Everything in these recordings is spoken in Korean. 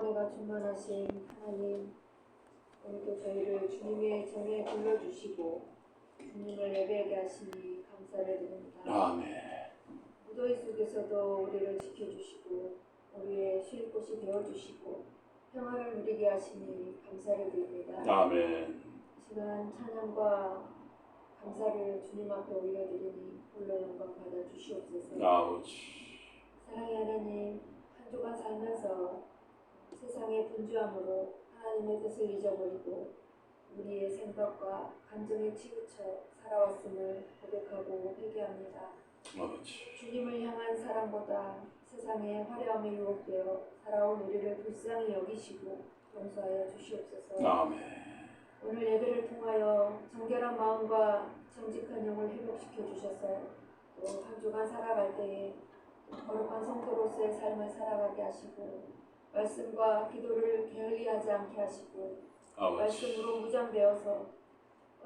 평안에가 충만하신 하나님, 오늘도 저희를 주님의 전에 불러주시고 주님을 예배하게 하시니 감사를 드립니다. 아멘. 무더위 속에서도 우리를 지켜주시고 우리의 쉴 곳이 되어주시고 평안을 누리게 하시니 감사를 드립니다. 아멘. 이 시간 찬양과 감사를 주님 앞에 올려드리니 홀로 영광 받아 주시옵소서. 아버지. 사랑의 하나님, 한 주간 살면서 세상의 분주함으로 하나님의 뜻을 잊어버리고 우리의 생각과 감정에 치우쳐 살아왔음을 고백하고 회개합니다. 아버지. 주님을 향한 사랑보다 세상의 화려함에 유혹되어 살아온 우리를 불쌍히 여기시고 용서하여 주시옵소서. 아멘. 오늘 예배를 통하여 정결한 마음과 정직한 영을 회복시켜 주셔서 또 한 주간 살아갈 때에 거룩한 성도로서의 삶을 살아가게 하시고 말씀과 기도를 게을리하지 않게 하시고 말씀으로 무장되어서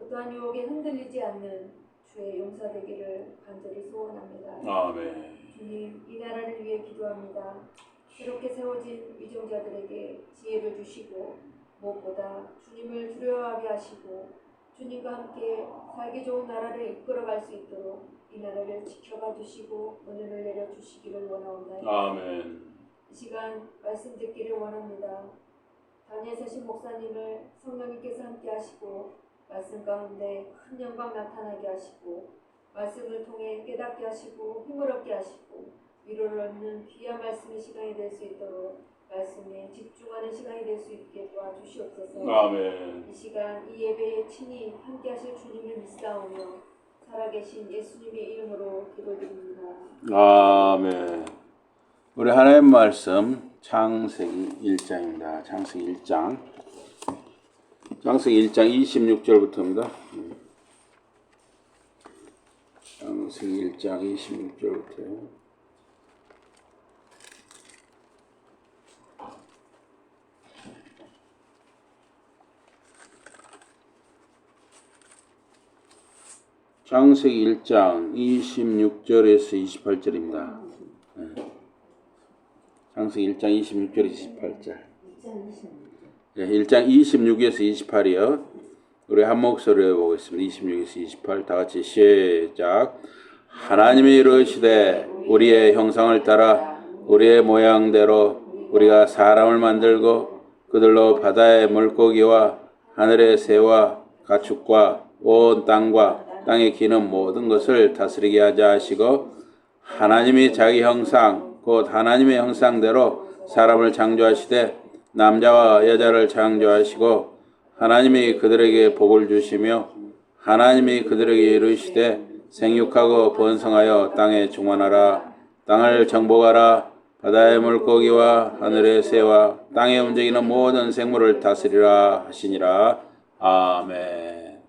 어떠한 유혹에 흔들리지 않는 주의 용사 되기를 간절히 소원합니다. 아멘. 주님, 이 나라를 위해 기도합니다. 새롭게 세워진 위정자들에게 지혜를 주시고 무엇보다 주님을 두려워하게 하시고 주님과 함께 살기 좋은 나라를 이끌어갈 수 있도록 이 나라를 지켜봐 주시고 은혜를 내려주시기를 원하옵나이다. 아멘. 이 시간 말씀 듣기를 원합니다. 다니엘 서신 목사님을 성령님께서 함께 하시고 말씀 가운데 큰 영광 나타나게 하시고 말씀을 통해 깨닫게 하시고 힘을 얻게 하시고 위로를 얻는 귀한 말씀의 시간이 될 수 있도록 말씀에 집중하는 시간이 될 수 있게 도와주시옵소서. 아멘. 이 시간 이 예배에 친히 함께 하실 주님을 믿사오며 살아계신 예수님의 이름으로 기도드립니다. 아멘. 우리 하나님 말씀 창세기 1장입니다. 창세기 1장. 창세기 1장 26절부터입니다. 창세기 1장 26절부터요. 창세기 1장 26절에서 28절입니다. 창세기 1장 26절에서 28절. 1장 26에서 28이요. 우리 한 목소리로 보겠습니다. 26에서 28 다 같이 시작. 하나님이 이르시되 우리의 형상을 따라 우리의 모양대로 우리가 사람을 만들고 그들로 바다의 물고기와 하늘의 새와 가축과 온 땅과 땅에 기는 모든 것을 다스리게 하자 하시고 하나님이 자기 형상 곧 하나님의 형상대로 사람을 창조하시되 남자와 여자를 창조하시고 하나님이 그들에게 복을 주시며 하나님이 그들에게 이르시되 생육하고 번성하여 땅에 충만하라. 땅을 정복하라. 바다의 물고기와 하늘의 새와 땅에 움직이는 모든 생물을 다스리라 하시니라. 아멘.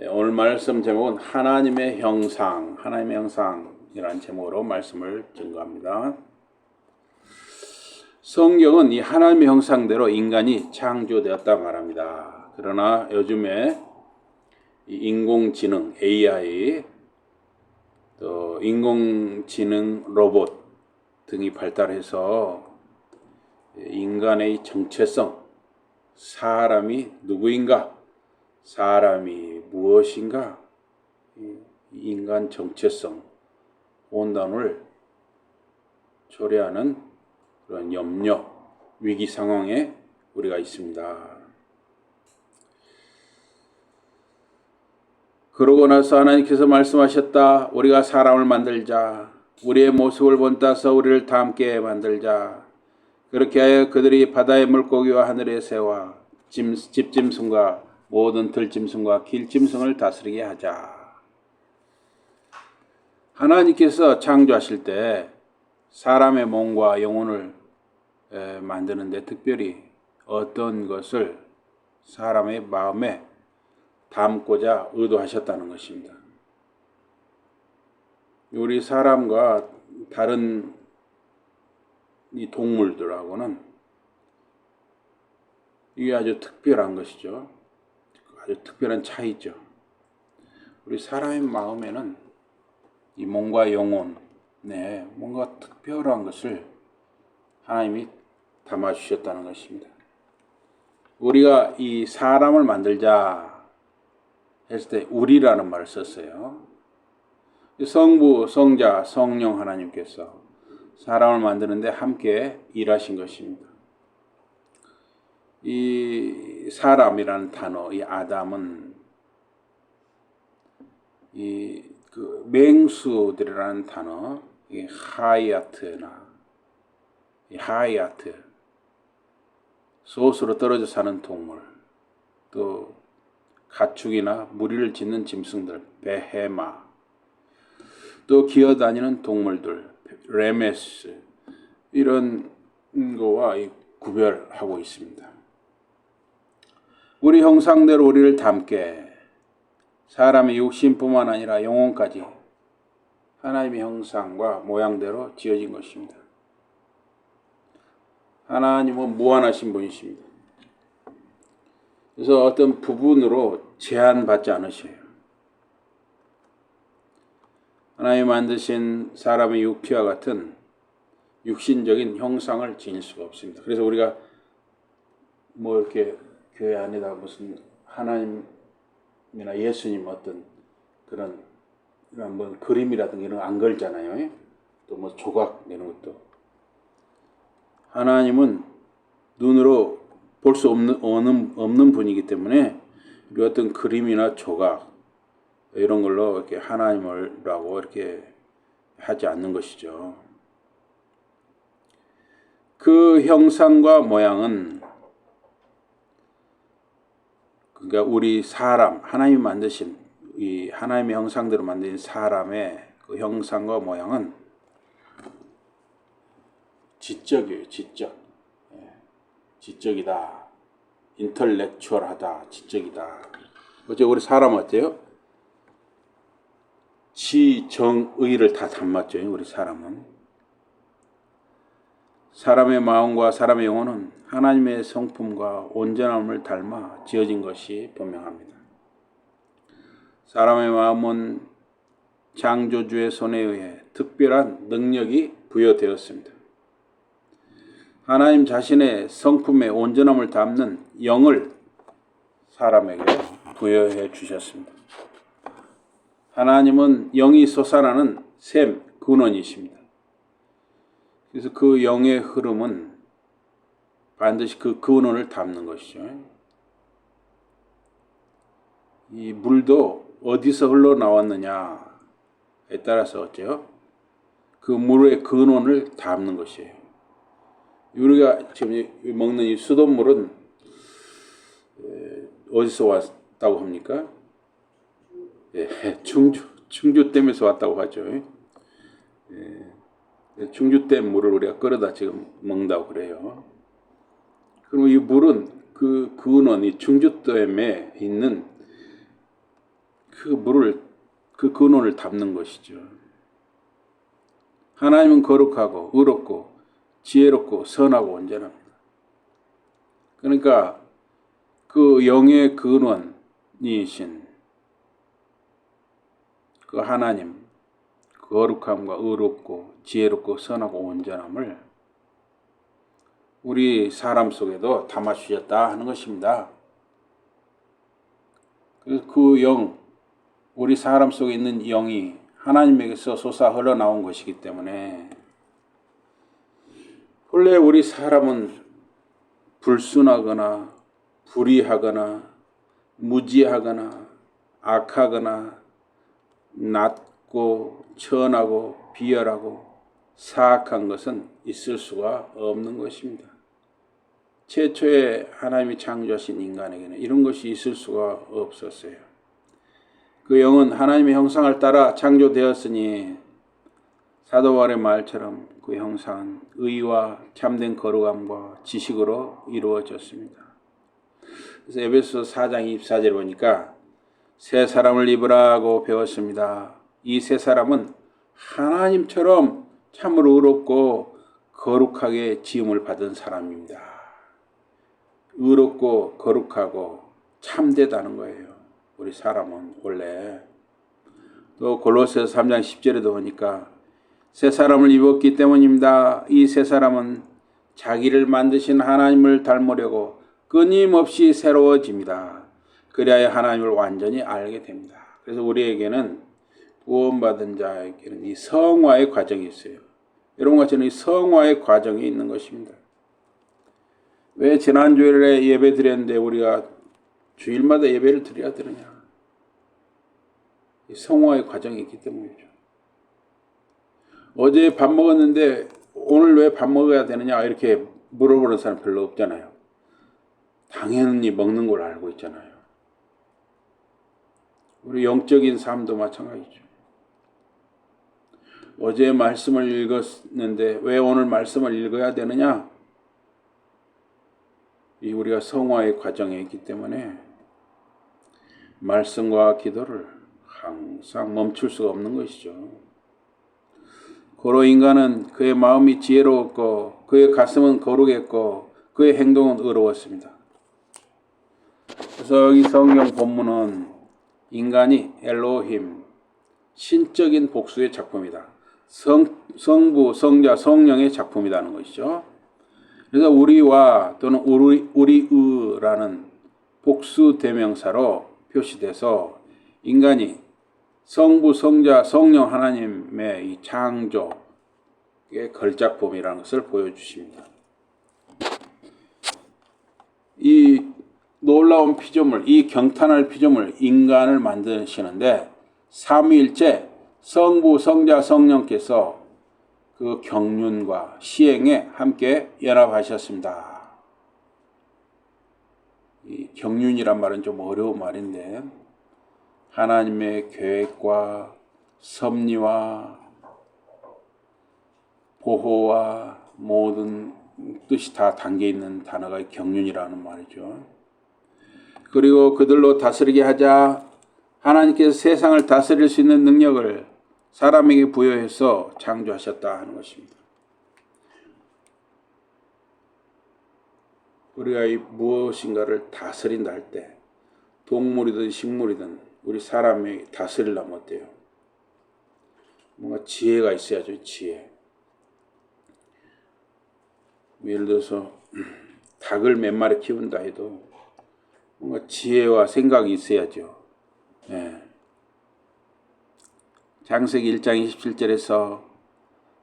오늘 말씀 제목은 하나님의 형상, 하나님의 형상이라는 제목으로 말씀을 증거합니다. 성경은 이 하나님의 형상대로 인간이 창조되었다 말합니다. 그러나 요즘에 이 인공지능, AI, 또 인공지능 로봇 등이 발달해서 인간의 정체성, 사람이 누구인가, 사람이 무엇인가, 인간 정체성, 온단을 초래하는 그런 염려, 위기 상황에 우리가 있습니다. 그러고 나서 하나님께서 말씀하셨다. 우리가 사람을 만들자. 우리의 모습을 본따서 우리를 다 함께 만들자. 그렇게 하여 그들이 바다의 물고기와 하늘의 새와 집짐승과 모든 들짐승과 길짐승을 다스리게 하자. 하나님께서 창조하실 때 사람의 몸과 영혼을 만드는데 특별히 어떤 것을 사람의 마음에 담고자 의도하셨다는 것입니다. 우리 사람과 다른 이 동물들하고는 이게 아주 특별한 것이죠. 아주 특별한 차이죠. 우리 사람의 마음에는 이 몸과 영혼에 뭔가 특별한 것을 하나님이 담아 주셨다는 것입니다. 우리가 이 사람을 만들자 했을 때 우리라는 말을 썼어요. 성부, 성자, 성령 하나님께서 사람을 만드는데 함께 일하신 것입니다. 이 사람이라는 단어, 이 아담은 그 맹수들이라는 단어, 이 하이아트나 이 하이아트, 소수로 떨어져 사는 동물, 또 가축이나 무리를 짓는 짐승들, 베헤마, 또 기어다니는 동물들, 레메스, 이런 거와 구별하고 있습니다. 우리 형상대로 우리를 닮게 사람의 육신뿐만 아니라 영혼까지 하나님의 형상과 모양대로 지어진 것입니다. 하나님은 무한하신 분이십니다. 그래서 어떤 부분으로 제한받지 않으셔요. 하나님이 만드신 사람의 육체와 같은 육신적인 형상을 지닐 수가 없습니다. 그래서 우리가 뭐 이렇게 교회 안에다 무슨 하나님이나 예수님 어떤 그런 뭐 그림이라든가 이런 거 안 걸잖아요. 또 뭐 조각 이런 것도. 하나님은 눈으로 볼 수 없는 분이기 때문에 우리 어떤 그림이나 조각 이런 걸로 이렇게 하나님을라고 이렇게 하지 않는 것이죠. 그 형상과 모양은 그러니까 우리 사람, 하나님이 만드신 이 하나님의 형상대로 만든 사람의 그 형상과 모양은 지적이에요. 지적. 지적이다. 인텔렉추얼하다. 지적이다. 어째 우리 사람 어때요? 지정의를 다 담았죠. 우리 사람은. 사람의 마음과 사람의 영혼은 하나님의 성품과 온전함을 닮아 지어진 것이 분명합니다. 사람의 마음은 창조주의 손에 의해 특별한 능력이 부여되었습니다. 하나님 자신의 성품의 온전함을 담는 영을 사람에게 부여해 주셨습니다. 하나님은 영이 솟아나는 샘 근원이십니다. 그래서 그 영의 흐름은 반드시 그 근원을 담는 것이죠. 이 물도 어디서 흘러나왔느냐에 따라서 어째요? 그 물의 근원을 담는 것이에요. 우리가 지금 먹는 이 수돗물은 어디서 왔다고 합니까? 충주댐에서 왔다고 하죠. 충주댐 물을 우리가 끌어다 지금 먹는다고 그래요. 그럼 이 물은 그 근원, 이 충주댐에 있는 그 물을, 그 근원을 담는 것이죠. 하나님은 거룩하고 의롭고 지혜롭고 선하고 온전합니다. 그러니까 그 영의 근원이신 그 하나님, 거룩함과 의롭고 지혜롭고 선하고 온전함을 우리 사람 속에도 담아주셨다 하는 것입니다. 그 영, 우리 사람 속에 있는 영이 하나님에게서 솟아 흘러나온 것이기 때문에 원래 우리 사람은 불순하거나 불의하거나 무지하거나 악하거나 낮고 천하고 비열하고 사악한 것은 있을 수가 없는 것입니다. 최초에 하나님이 창조하신 인간에게는 이런 것이 있을 수가 없었어요. 그 영은 하나님의 형상을 따라 창조되었으니 사도 바울의 말처럼 그 형상은 의와 참된 거룩함과 지식으로 이루어졌습니다. 그래서 에베소 4장 24절 보니까 새 사람을 입으라고 배웠습니다. 이 새 사람은 하나님처럼 참으로 의롭고 거룩하게 지음을 받은 사람입니다. 의롭고 거룩하고 참되다는 거예요. 우리 사람은 원래. 또 골로새서 3장 10절에도 보니까 새 사람을 입었기 때문입니다. 이 새 사람은 자기를 만드신 하나님을 닮으려고 끊임없이 새로워집니다. 그래야 하나님을 완전히 알게 됩니다. 그래서 우리에게는 구원받은 자에게는 이 성화의 과정이 있어요. 여러분과 저는 이 성화의 과정이 있는 것입니다. 왜 지난주일에 예배 드렸는데 우리가 주일마다 예배를 드려야 되느냐? 이 성화의 과정이 있기 때문이죠. 어제 밥 먹었는데 오늘 왜 밥 먹어야 되느냐 이렇게 물어보는 사람 별로 없잖아요. 당연히 먹는 걸 알고 있잖아요. 우리 영적인 삶도 마찬가지죠. 어제 말씀을 읽었는데 왜 오늘 말씀을 읽어야 되느냐? 이 우리가 성화의 과정에 있기 때문에 말씀과 기도를 항상 멈출 수가 없는 것이죠. 고로 인간은 그의 마음이 지혜로웠고 그의 가슴은 거룩했고 그의 행동은 의로웠습니다. 그래서 이 성경 본문은 인간이 엘로힘, 신적인 복수의 작품이다. 성부, 성자, 성령의 작품이라는 것이죠. 그래서 우리와 또는 우리의라는 복수 대명사로 표시돼서 인간이 성부, 성자, 성령 하나님의 이 창조의 걸작품이라는 것을 보여주십니다. 이 놀라운 피조물, 이 경탄할 피조물 인간을 만드시는데 삼위일체 성부, 성자, 성령께서 그 경륜과 시행에 함께 연합하셨습니다. 이 경륜이란 말은 좀 어려운 말인데 하나님의 계획과 섭리와 보호와 모든 뜻이 다 담겨있는 단어가 경륜이라는 말이죠. 그리고 그들로 다스리게 하자 하나님께서 세상을 다스릴 수 있는 능력을 사람에게 부여해서 창조하셨다 하는 것입니다. 우리가 이 무엇인가를 다스린다 할 때 동물이든 식물이든 우리 사람이 다스리려면 어때요? 뭔가 지혜가 있어야죠. 지혜. 예를 들어서 닭을 몇 마리 키운다 해도 뭔가 지혜와 생각이 있어야죠. 네. 창세기 1장 27절에서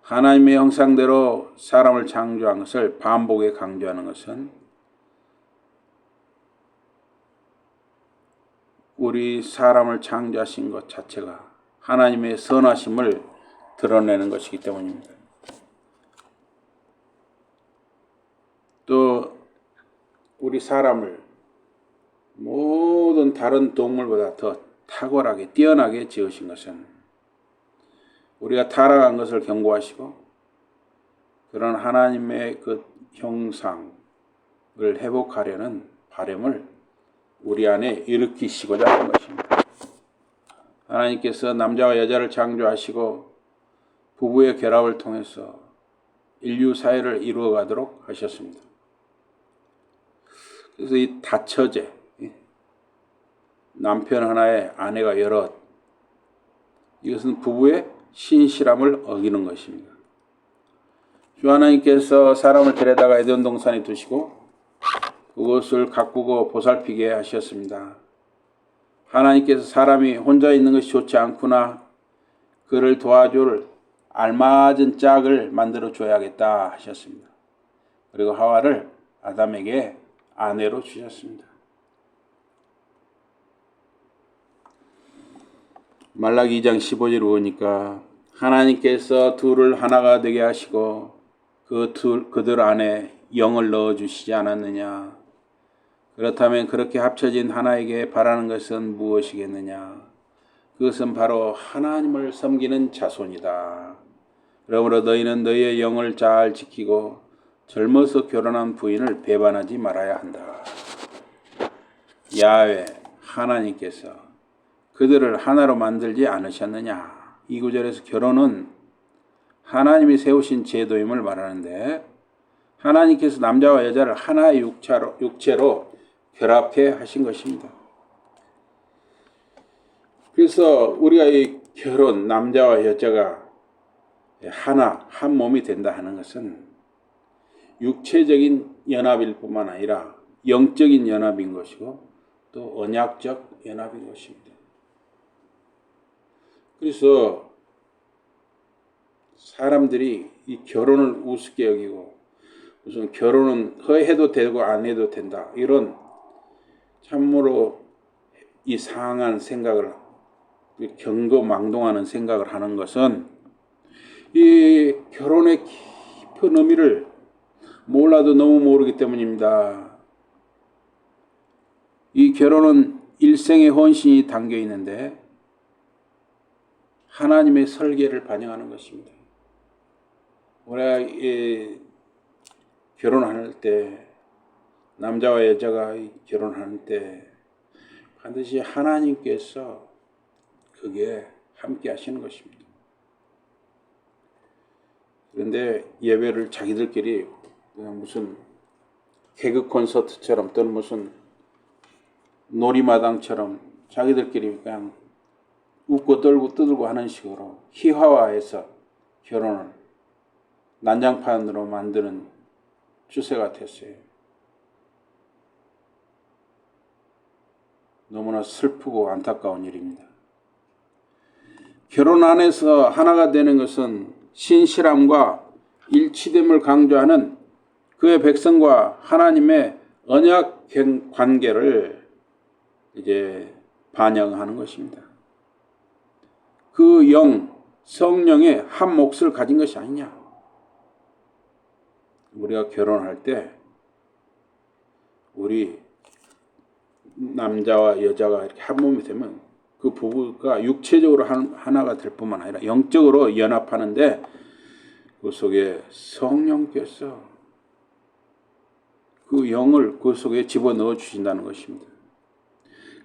하나님의 형상대로 사람을 창조한 것을 반복에 강조하는 것은 우리 사람을 창조하신 것 자체가 하나님의 선하심을 드러내는 것이기 때문입니다. 또 우리 사람을 모든 다른 동물보다 더 탁월하게 뛰어나게 지으신 것은 우리가 타락한 것을 경고하시고 그런 하나님의 그 형상을 회복하려는 바람을 우리 안에 일으키시고자 하는 것입니다. 하나님께서 남자와 여자를 창조하시고 부부의 결합을 통해서 인류 사회를 이루어가도록 하셨습니다. 그래서 이 다처제, 남편 하나에 아내가 여럿, 이것은 부부의 신실함을 어기는 것입니다. 주 하나님께서 사람을 데려다가 에덴 동산에 두시고 그것을 가꾸고 보살피게 하셨습니다. 하나님께서 사람이 혼자 있는 것이 좋지 않구나. 그를 도와줄 알맞은 짝을 만들어 줘야겠다 하셨습니다. 그리고 하와를 아담에게 아내로 주셨습니다. 말라기 2장 15절을 보니까 하나님께서 둘을 하나가 되게 하시고 그들 안에 영을 넣어주시지 않았느냐. 그렇다면 그렇게 합쳐진 하나에게 바라는 것은 무엇이겠느냐. 그것은 바로 하나님을 섬기는 자손이다. 그러므로 너희는 너희의 영을 잘 지키고 젊어서 결혼한 부인을 배반하지 말아야 한다. 야훼 하나님께서 그들을 하나로 만들지 않으셨느냐. 이 구절에서 결혼은 하나님이 세우신 제도임을 말하는데 하나님께서 남자와 여자를 하나의 육체로 결합해 하신 것입니다. 그래서 우리가 이 결혼, 남자와 여자가 한 몸이 된다 하는 것은 육체적인 연합일 뿐만 아니라 영적인 연합인 것이고 또 언약적 연합인 것입니다. 그래서 사람들이 이 결혼을 우습게 여기고 무슨 결혼은 해도 되고 안 해도 된다, 이런 참으로 이상한 생각을, 경거망동하는 생각을 하는 것은 이 결혼의 깊은 의미를 몰라도 너무 모르기 때문입니다. 이 결혼은 일생의 헌신이 담겨 있는데 하나님의 설계를 반영하는 것입니다. 우리가 결혼할 때, 남자와 여자가 결혼할 때 반드시 하나님께서 그게 함께 하시는 것입니다. 그런데 예배를 자기들끼리 그냥 무슨 개그 콘서트처럼 또는 무슨 놀이마당처럼 자기들끼리 그냥 웃고 떨고 떠들고 하는 식으로 희화화해서 결혼을 난장판으로 만드는 추세가 됐어요. 너무나 슬프고 안타까운 일입니다. 결혼 안에서 하나가 되는 것은 신실함과 일치됨을 강조하는 그의 백성과 하나님의 언약 관계를 이제 반영하는 것입니다. 그 성령의 한 몫을 가진 것이 아니냐. 우리가 결혼할 때 우리 남자와 여자가 이렇게 한 몸이 되면 그 부부가 육체적으로 하나가 될 뿐만 아니라 영적으로 연합하는데 그 속에 성령께서 그 영을 그 속에 집어넣어 주신다는 것입니다.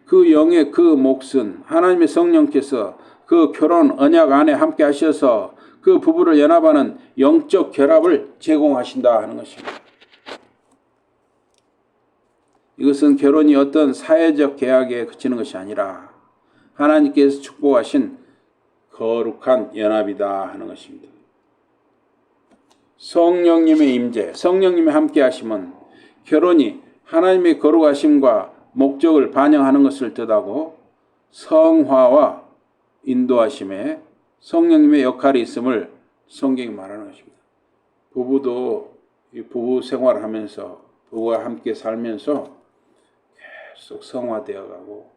그 영의 그 몫은 하나님의 성령께서 그 결혼 언약 안에 함께 하셔서 그 부부를 연합하는 영적 결합을 제공하신다 하는 것입니다. 이것은 결혼이 어떤 사회적 계약에 그치는 것이 아니라 하나님께서 축복하신 거룩한 연합이다 하는 것입니다. 성령님의 임재, 성령님의 함께 하심은 결혼이 하나님의 거룩하심과 목적을 반영하는 것을 뜻하고 성화와 인도하심에 성령님의 역할이 있음을 성경이 말하는 것입니다. 부부도 이 부부 생활을 하면서 부부와 함께 살면서 계속 성화되어 가고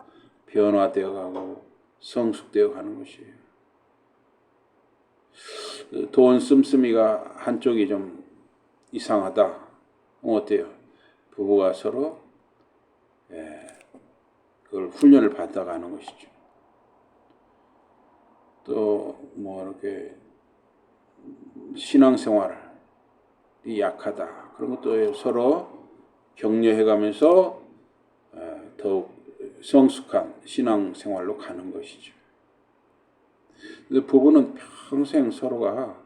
변화되어 가고 성숙되어 가는 것이에요. 돈 씀씀이가 한쪽이 좀 이상하다. 어때요? 부부가 서로 그걸 훈련을 받아가는 것이죠. 또 뭐 이렇게 신앙생활이 약하다. 그런 것도 서로 격려해가면서 더욱 성숙한 신앙생활로 가는 것이죠. 근데 부부는 평생 서로가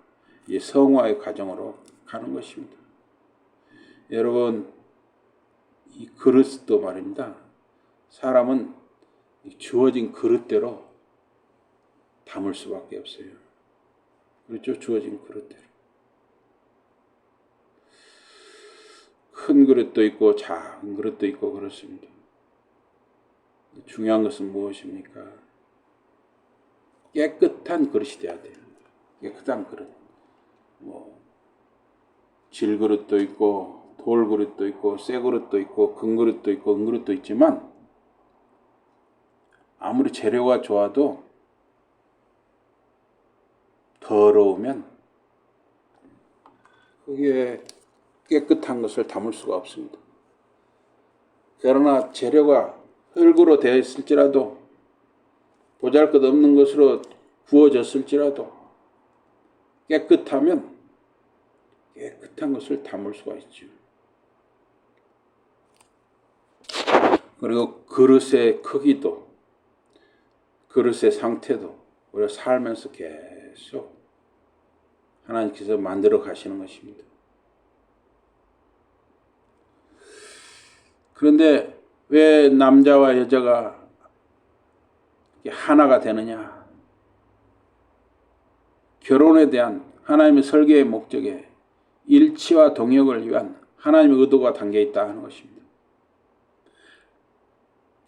이 성화의 과정으로 가는 것입니다. 여러분, 이 그릇도 말입니다. 사람은 주어진 그릇대로 담을 수밖에 없어요. 그렇죠? 주어진 그릇대로. 큰 그릇도 있고 작은 그릇도 있고 그렇습니다. 중요한 것은 무엇입니까? 깨끗한 그릇이 돼야 돼요. 깨끗한 그릇. 질그릇도 있고 돌그릇도 있고 쇠그릇도 있고 금그릇도 있고 은그릇도 있지만 아무리 재료가 좋아도 더러우면 그게 깨끗한 것을 담을 수가 없습니다. 그러나 재료가 흙으로 되어 있을지라도 보잘것없는 것으로 구워졌을지라도 깨끗하면 깨끗한 것을 담을 수가 있죠. 그리고 그릇의 크기도 그릇의 상태도 우리가 살면서 계속 하나님께서 만들어 가시는 것입니다. 그런데 왜 남자와 여자가 하나가 되느냐? 결혼에 대한 하나님의 설계의 목적에 일치와 동역을 위한 하나님의 의도가 담겨 있다 하는 것입니다.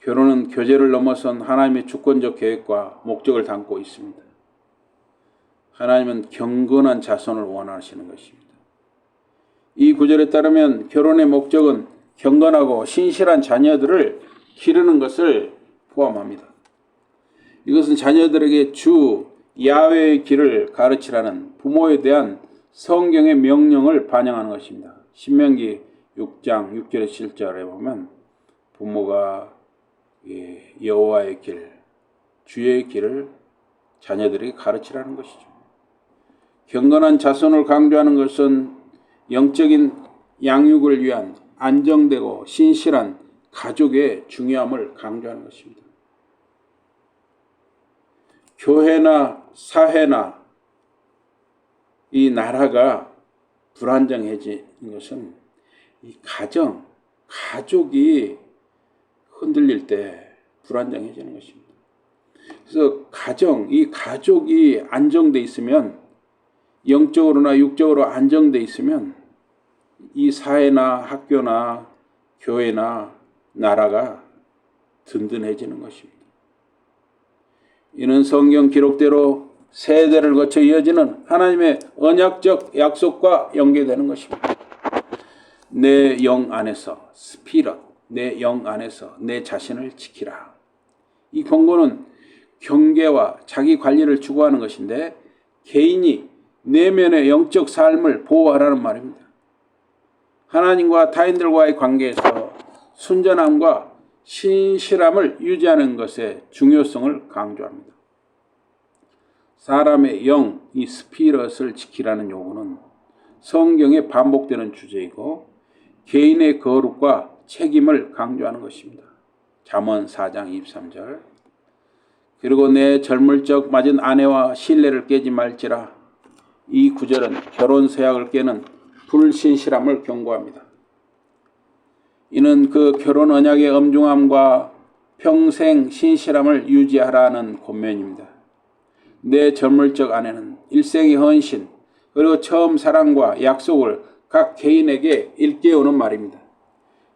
결혼은 교제를 넘어선 하나님의 주권적 계획과 목적을 담고 있습니다. 하나님은 경건한 자손을 원하시는 것입니다. 이 구절에 따르면 결혼의 목적은 경건하고 신실한 자녀들을 기르는 것을 포함합니다. 이것은 자녀들에게 주 야훼의 길을 가르치라는 부모에 대한 성경의 명령을 반영하는 것입니다. 신명기 6장 6절에 7절에 보면 부모가 여호와의 길, 주의 길을 자녀들에게 가르치라는 것이죠. 경건한 자손을 강조하는 것은 영적인 양육을 위한 안정되고 신실한 가족의 중요함을 강조하는 것입니다. 교회나 사회나 이 나라가 불안정해지는 것은 이 가족이 흔들릴 때 불안정해지는 것입니다. 그래서 이 가족이 안정돼 있으면, 영적으로나 육적으로 안정돼 있으면 이 사회나 학교나 교회나 나라가 든든해지는 것입니다. 이는 성경 기록대로 세대를 거쳐 이어지는 하나님의 언약적 약속과 연계되는 것입니다. 내 영 안에서 스피릿, 내 영 안에서 내 자신을 지키라. 이 권고는 경계와 자기 관리를 추구하는 것인데 개인이 내면의 영적 삶을 보호하라는 말입니다. 하나님과 타인들과의 관계에서 순전함과 신실함을 유지하는 것의 중요성을 강조합니다. 사람의 영, 이 스피릿을 지키라는 요구는 성경에 반복되는 주제이고 개인의 거룩과 책임을 강조하는 것입니다. 잠언 4장 23절. 그리고 내 젊을 적 맞은 아내와 신뢰를 깨지 말지라. 이 구절은 결혼 서약을 깨는 불신실함을 경고합니다. 이는 그 결혼 언약의 엄중함과 평생 신실함을 유지하라는 권면입니다. 내 젊을 적 아내는 일생의 헌신 그리고 처음 사랑과 약속을 각 개인에게 일깨우는 말입니다.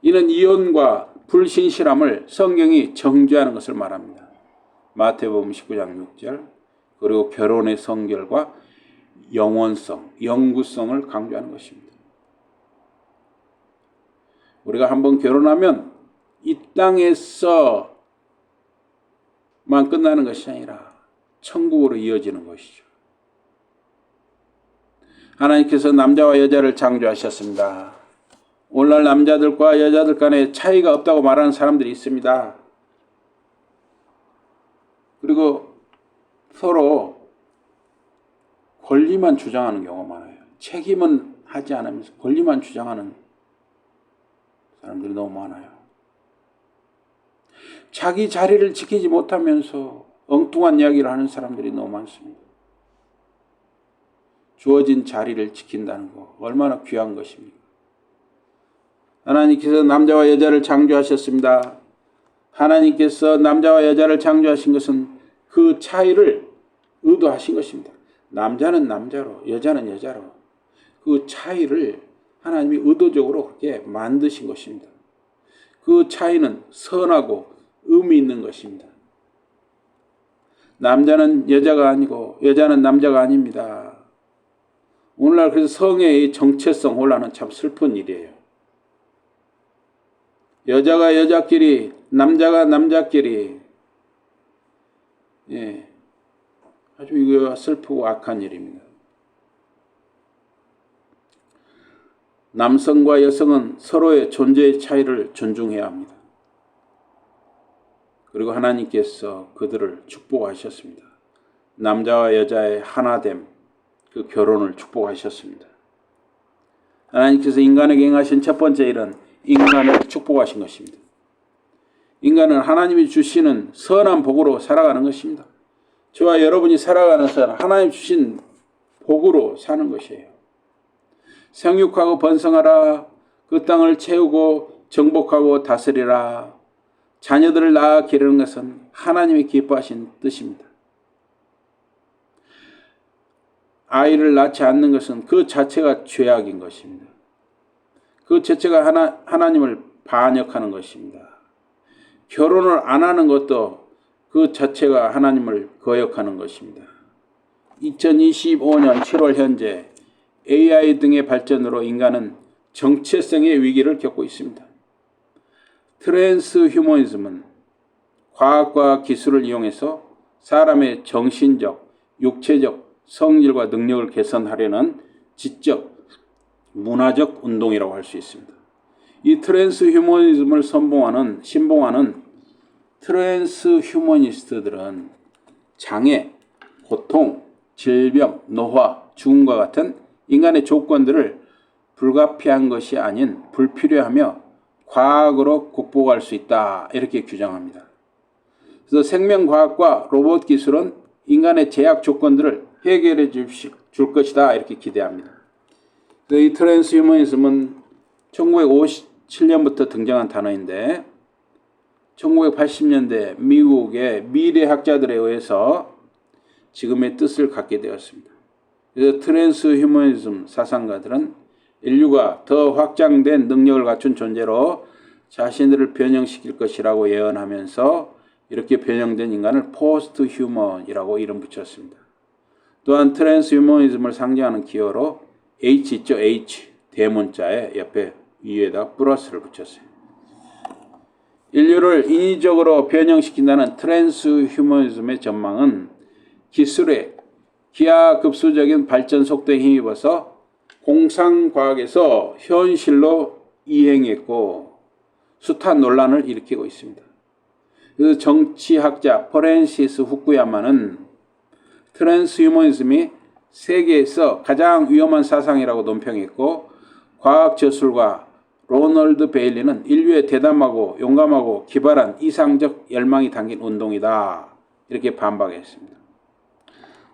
이는 이혼과 불신실함을 성경이 정죄하는 것을 말합니다. 마태복음 19장 6절. 그리고 결혼의 성결과 영원성, 영구성을 강조하는 것입니다. 우리가 한번 결혼하면 이 땅에서만 끝나는 것이 아니라 천국으로 이어지는 것이죠. 하나님께서 남자와 여자를 창조하셨습니다. 오늘날 남자들과 여자들 간에 차이가 없다고 말하는 사람들이 있습니다. 그리고 서로 권리만 주장하는 경우가 많아요. 책임은 하지 않으면서 권리만 주장하는 사람들이 너무 많아요. 자기 자리를 지키지 못하면서 엉뚱한 이야기를 하는 사람들이 너무 많습니다. 주어진 자리를 지킨다는 거 얼마나 귀한 것입니까? 하나님께서 남자와 여자를 창조하셨습니다. 하나님께서 남자와 여자를 창조하신 것은 그 차이를 의도하신 것입니다. 남자는 남자로, 여자는 여자로 그 차이를 하나님이 의도적으로 그렇게 만드신 것입니다. 그 차이는 선하고 의미 있는 것입니다. 남자는 여자가 아니고 여자는 남자가 아닙니다. 오늘날 그래서 성의 정체성 혼란은 참 슬픈 일이에요. 여자가 여자끼리, 남자가 남자끼리, 아주 이거 슬프고 악한 일입니다. 남성과 여성은 서로의 존재의 차이를 존중해야 합니다. 그리고 하나님께서 그들을 축복하셨습니다. 남자와 여자의 하나됨, 그 결혼을 축복하셨습니다. 하나님께서 인간에게 행하신 첫 번째 일은 인간을 축복하신 것입니다. 인간은 하나님이 주시는 선한 복으로 살아가는 것입니다. 저와 여러분이 살아가는 것은 하나님 주신 복으로 사는 것이에요. 생육하고 번성하라. 그 땅을 채우고 정복하고 다스리라. 자녀들을 낳아 기르는 것은 하나님이 기뻐하신 뜻입니다. 아이를 낳지 않는 것은 그 자체가 죄악인 것입니다. 그 자체가 하나님을 반역하는 것입니다. 결혼을 안 하는 것도 그 자체가 하나님을 거역하는 것입니다. 2025년 7월 현재 AI 등의 발전으로 인간은 정체성의 위기를 겪고 있습니다. 트랜스 휴머니즘은 과학과 기술을 이용해서 사람의 정신적, 육체적 성질과 능력을 개선하려는 지적, 문화적 운동이라고 할 수 있습니다. 이 트랜스 휴머니즘을 신봉하는 트랜스 휴머니스트들은 장애, 고통, 질병, 노화, 죽음과 같은 인간의 조건들을 불가피한 것이 아닌 불필요하며 과학으로 극복할 수 있다, 이렇게 규정합니다. 그래서 생명과학과 로봇 기술은 인간의 제약 조건들을 해결해 줄 것이다, 이렇게 기대합니다. 이 트랜스 휴머니즘은 1957년부터 등장한 단어인데 1980년대 미국의 미래학자들에 의해서 지금의 뜻을 갖게 되었습니다. 그래서 트랜스 휴머니즘 사상가들은 인류가 더 확장된 능력을 갖춘 존재로 자신들을 변형시킬 것이라고 예언하면서 이렇게 변형된 인간을 포스트 휴먼이라고 이름 붙였습니다. 또한 트랜스 휴머니즘을 상징하는 기호로 H 있죠? H 대문자에 옆에 위에다 플러스를 붙였어요. 인류를 인위적으로 변형시킨다는 트랜스 휴머니즘의 전망은 기술의 기하급수적인 발전 속도에 힘입어서 공상과학에서 현실로 이행했고 숱한 논란을 일으키고 있습니다. 그래서 정치학자 프랜시스 후쿠야마는 트랜스 휴머니즘이 세계에서 가장 위험한 사상이라고 논평했고 과학 저술가 로널드 베일리는 인류의 대담하고 용감하고 기발한 이상적 열망이 담긴 운동이다, 이렇게 반박했습니다.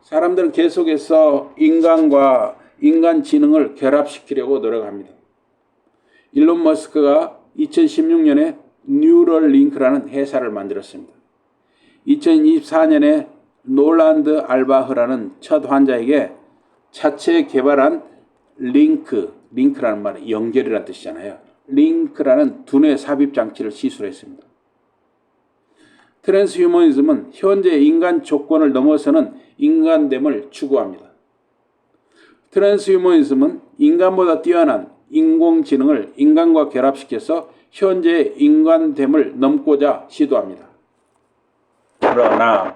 사람들은 계속해서 인간과 인간 지능을 결합시키려고 노력합니다. 일론 머스크가 2016년에 뉴럴 링크라는 회사를 만들었습니다. 2024년에 롤란드 알바흐라는 첫 환자에게 자체 개발한 링크라는 말은 연결이라는 뜻이잖아요. 링크라는 두뇌 삽입 장치를 시술했습니다. 트랜스 휴머니즘은 현재 인간 조건을 넘어서는 인간됨을 추구합니다. 트랜스 휴머니즘은 인간보다 뛰어난 인공지능을 인간과 결합시켜서 현재의 인간됨을 넘고자 시도합니다. 그러나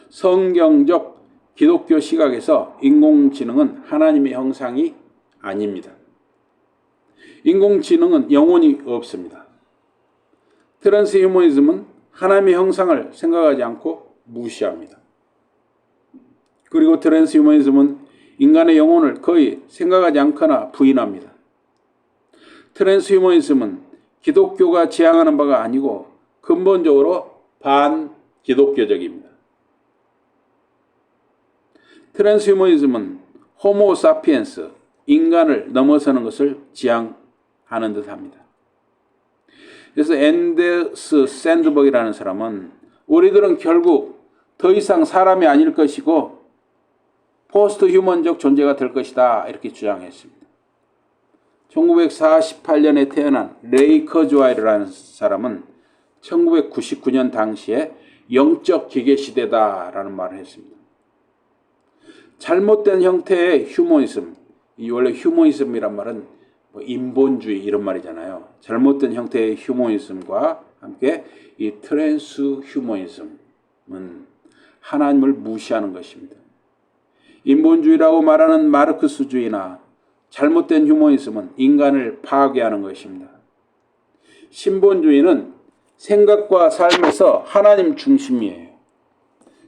성경적 기독교 시각에서 인공지능은 하나님의 형상이 아닙니다. 인공지능은 영혼이 없습니다. 트랜스 휴머니즘은 하나님의 형상을 생각하지 않고 무시합니다. 그리고 트랜스 휴머니즘은 인간의 영혼을 거의 생각하지 않거나 부인합니다. 트랜스 휴머니즘은 기독교가 지향하는 바가 아니고 근본적으로 반기독교적입니다. 트랜스 휴머니즘은 호모 사피엔스, 인간을 넘어서는 것을 지향하는 듯합니다. 그래서 앤더스 샌드버그라는 사람은 우리들은 결국 더 이상 사람이 아닐 것이고 포스트 휴먼적 존재가 될 것이다, 이렇게 주장했습니다. 1948년에 태어난 레이 커즈와이르라는 사람은 1999년 당시에 영적 기계 시대다라는 말을 했습니다. 잘못된 형태의 휴머니즘, 원래 휴머니즘이란 말은 인본주의 이런 말이잖아요. 잘못된 형태의 휴머니즘과 함께 이 트랜스 휴머니즘은 하나님을 무시하는 것입니다. 인본주의라고 말하는 마르크스주의나 잘못된 휴머니즘은 인간을 파괴하는 것입니다. 신본주의는 생각과 삶에서 하나님 중심이에요.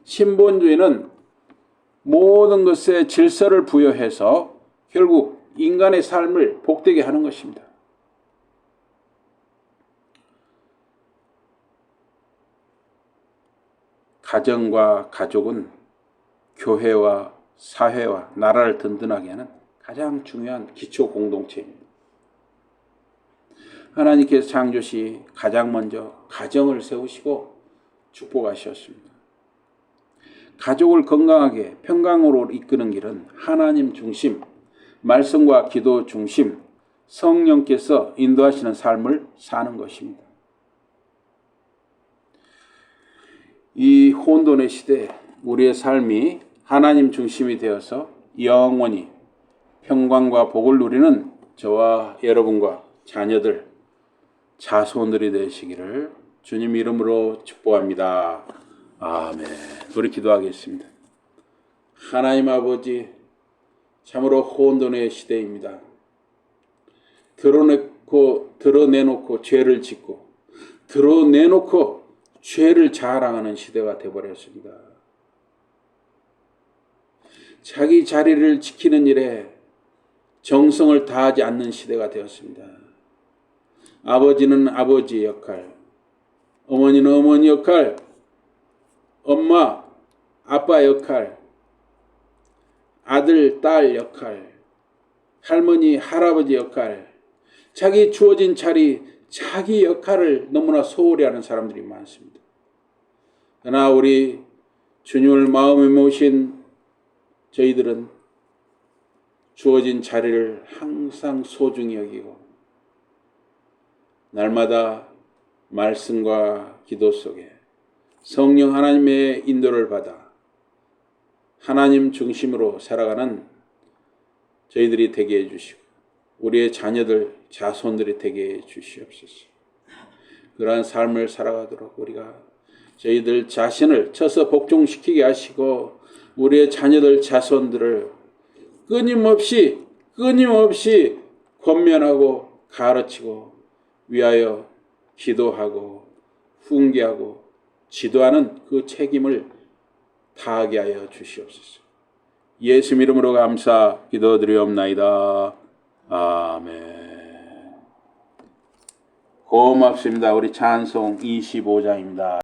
신본주의는 모든 것에 질서를 부여해서 결국 인간의 삶을 복되게 하는 것입니다. 가정과 가족은 교회와 사회와 나라를 든든하게 하는 가장 중요한 기초 공동체입니다. 하나님께서 창조시 가장 먼저 가정을 세우시고 축복하셨습니다. 가족을 건강하게 평강으로 이끄는 길은 하나님 중심, 말씀과 기도 중심, 성령께서 인도하시는 삶을 사는 것입니다. 이 혼돈의 시대에 우리의 삶이 하나님 중심이 되어서 영원히 평강과 복을 누리는 저와 여러분과 자녀들, 자손들이 되시기를 주님 이름으로 축복합니다. 아멘. 우리 기도하겠습니다. 하나님 아버지, 참으로 혼돈의 시대입니다. 드러내놓고 죄를 짓고 드러내놓고 죄를 자랑하는 시대가 되어버렸습니다. 자기 자리를 지키는 일에 정성을 다하지 않는 시대가 되었습니다. 아버지는 아버지 역할, 어머니는 어머니 역할, 엄마, 아빠 역할, 아들, 딸 역할, 할머니, 할아버지 역할, 자기 주어진 자리, 자기 역할을 너무나 소홀히 하는 사람들이 많습니다. 그러나 우리 주님을 마음에 모신 저희들은 주어진 자리를 항상 소중히 여기고 날마다 말씀과 기도 속에 성령 하나님의 인도를 받아 하나님 중심으로 살아가는 저희들이 되게 해주시고 우리의 자녀들, 자손들이 되게 해주시옵소서. 그러한 삶을 살아가도록 우리가 저희들 자신을 쳐서 복종시키게 하시고 우리의 자녀들, 자손들을 끊임없이 권면하고 가르치고 위하여 기도하고 훈계하고 지도하는 그 책임을 다하게 하여 주시옵소서. 예수 이름으로 감사 기도드리옵나이다. 아멘. 고맙습니다. 우리 찬송 25장입니다.